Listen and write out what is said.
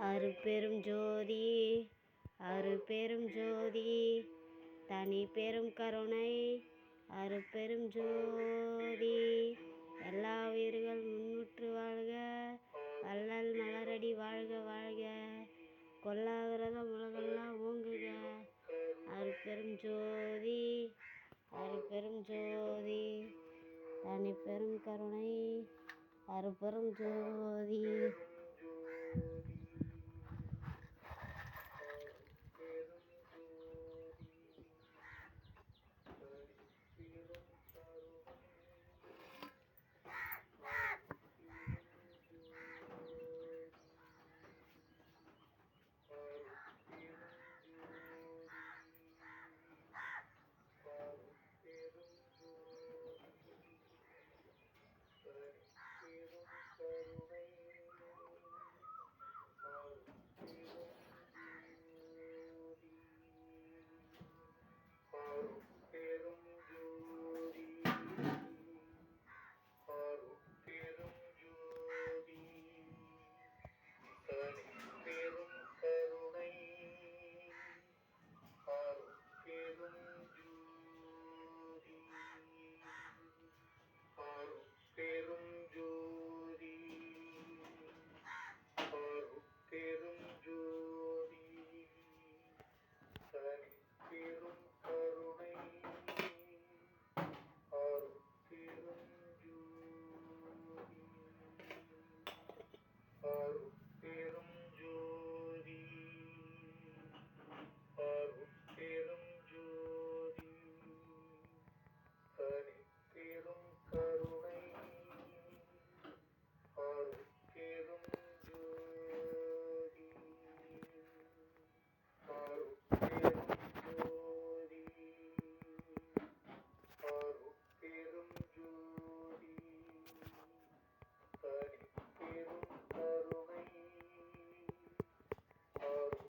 அருட்பெரும் ஜோதி அருட்பெரும் ஜோதி தனி பெரும் கருணை அருட்பெரும் ஜோதி. எல்லா உயிர்கள் முன்னுற்று வாழ்க, வள்ளல் மலரடி வாழ்க வாழ்க, கொல்லாவிரதம் உலகெல்லாம் ஓங்குக. அருட்பெரும் ஜோதி அருட்பெரும் ஜோதி தனி பெரும் கருணை அருட்பெரும் ஜோதி.